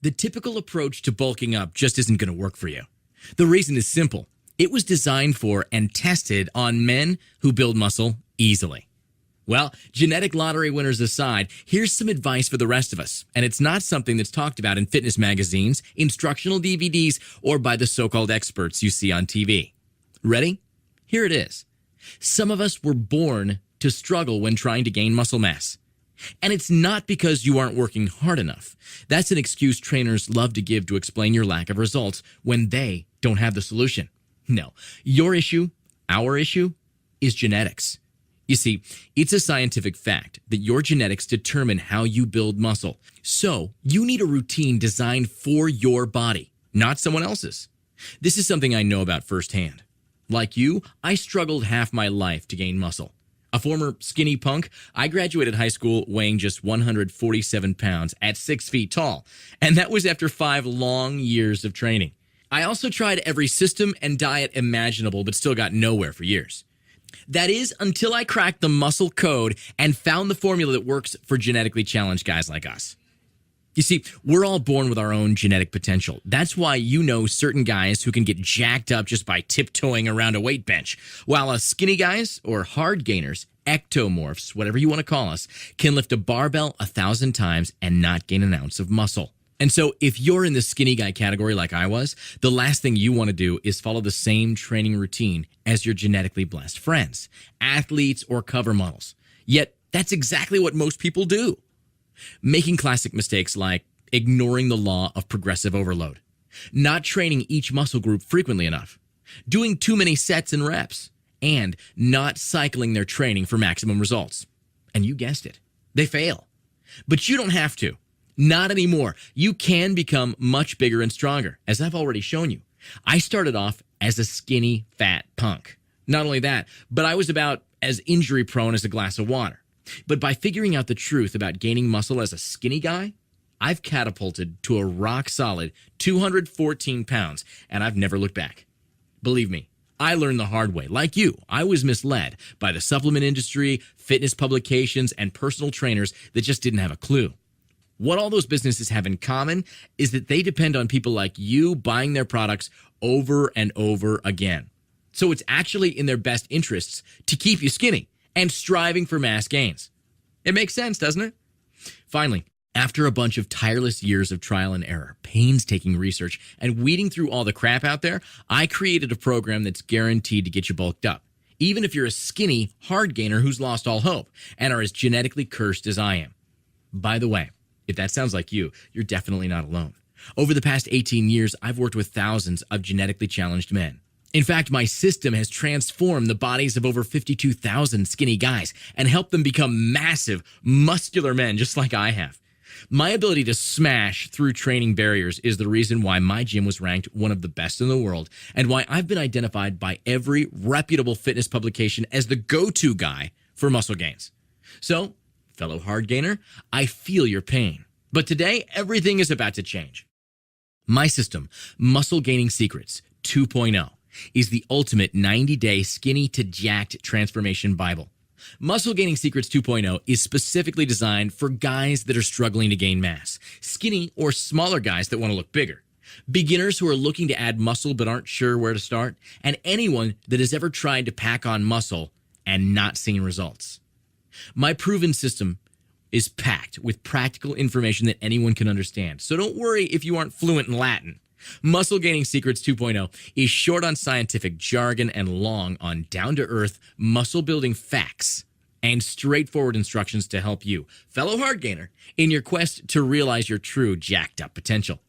The typical approach to bulking up just isn't going to work for you. The reason is simple. It was designed for and tested on men who build muscle easily. Well, genetic lottery winners aside, here's some advice for the rest of us. And it's not something that's talked about in fitness magazines, instructional DVDs, or by the so-called experts you see on TV. Ready? Here it is. Some of us were born to struggle when trying to gain muscle mass. And it's not because you aren't working hard enough. That's an excuse trainers love to give to explain your lack of results when they don't have the solution. No, your issue, our issue, is genetics. You see, it's a scientific fact that your genetics determine how you build muscle. So, you need a routine designed for your body, not someone else's. This is something I know about firsthand. Like you, I struggled half my life to gain muscle. A former skinny punk, I graduated high school weighing just 147 pounds at 6 feet tall, and that was after 5 long years of training. I also tried every system and diet imaginable, but still got nowhere for years. That is, until I cracked the muscle code and found the formula that works for genetically challenged guys like us. You see, we're all born with our own genetic potential. That's why you know certain guys who can get jacked up just by tiptoeing around a weight bench, while us skinny guys, or hard gainers, ectomorphs, whatever you want to call us, can lift a barbell 1,000 times and not gain an ounce of muscle. And so if you're in the skinny guy category like I was, the last thing you want to do is follow the same training routine as your genetically blessed friends, athletes, or cover models. Yet, that's exactly what most people do. Making classic mistakes like ignoring the law of progressive overload, not training each muscle group frequently enough, doing too many sets and reps, and not cycling their training for maximum results. And you guessed it, they fail. But you don't have to. Not anymore. You can become much bigger and stronger, as I've already shown you. I started off as a skinny, fat punk. Not only that, but I was about as injury prone as a glass of water. But by figuring out the truth about gaining muscle as a skinny guy, I've catapulted to a rock-solid 214 pounds, and I've never looked back. Believe me, I learned the hard way. Like you, I was misled by the supplement industry, fitness publications, and personal trainers that just didn't have a clue. What all those businesses have in common is that they depend on people like you buying their products over and over again. So it's actually in their best interests to keep you skinny and striving for mass gains. It makes sense, doesn't it? Finally, after a bunch of tireless years of trial and error, painstaking research, and weeding through all the crap out there, I created a program that's guaranteed to get you bulked up, even if you're a skinny, hard gainer who's lost all hope and are as genetically cursed as I am. By the way, if that sounds like you, you're definitely not alone. Over the past 18 years, I've worked with thousands of genetically challenged men. In fact, my system has transformed the bodies of over 52,000 skinny guys and helped them become massive, muscular men just like I have. My ability to smash through training barriers is the reason why my gym was ranked one of the best in the world and why I've been identified by every reputable fitness publication as the go-to guy for muscle gains. So, fellow hard gainer, I feel your pain. But today, everything is about to change. My system, Muscle Gaining Secrets 2.0, is the ultimate 90-day skinny to jacked transformation Bible. Muscle Gaining Secrets 2.0 is specifically designed for guys that are struggling to gain mass, skinny or smaller guys that want to look bigger, beginners who are looking to add muscle but aren't sure where to start, and anyone that has ever tried to pack on muscle and not seen results. My proven system is packed with practical information that anyone can understand, so don't worry if you aren't fluent in Latin. Muscle Gaining Secrets 2.0 is short on scientific jargon and long on down-to-earth muscle-building facts and straightforward instructions to help you, fellow hard gainer, in your quest to realize your true jacked-up potential.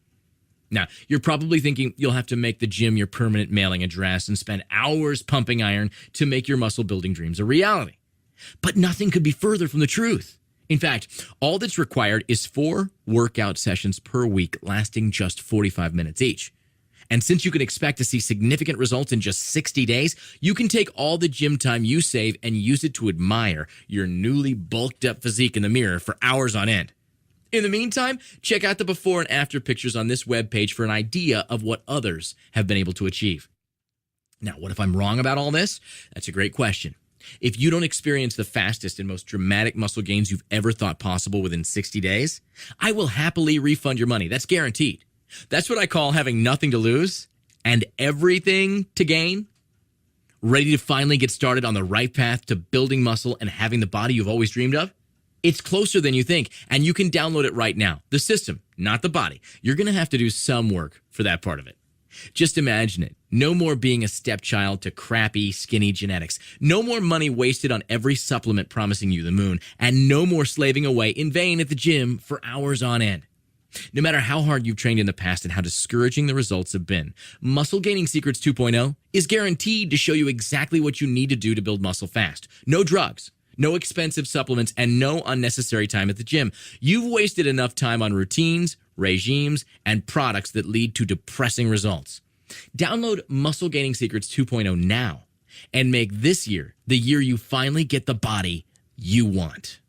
Now, you're probably thinking you'll have to make the gym your permanent mailing address and spend hours pumping iron to make your muscle-building dreams a reality. But nothing could be further from the truth. In fact, all that's required is 4 workout sessions per week lasting just 45 minutes each. And since you can expect to see significant results in just 60 days, you can take all the gym time you save and use it to admire your newly bulked up physique in the mirror for hours on end. In the meantime, check out the before and after pictures on this webpage for an idea of what others have been able to achieve. Now, what if I'm wrong about all this? That's a great question. If you don't experience the fastest and most dramatic muscle gains you've ever thought possible within 60 days, I will happily refund your money. That's guaranteed. That's what I call having nothing to lose and everything to gain. Ready to finally get started on the right path to building muscle and having the body you've always dreamed of? It's closer than you think, and you can download it right now. The system, not the body. You're going to have to do some work for that part of it. Just imagine it. No more being a stepchild to crappy, skinny genetics. No more money wasted on every supplement promising you the moon. And no more slaving away in vain at the gym for hours on end. No matter how hard you've trained in the past and how discouraging the results have been, Muscle Gaining Secrets 2.0 is guaranteed to show you exactly what you need to do to build muscle fast. No drugs, no expensive supplements, and no unnecessary time at the gym. You've wasted enough time on routines, regimes, and products that lead to depressing results. Download Muscle Gaining Secrets 2.0 now and make this year the year you finally get the body you want.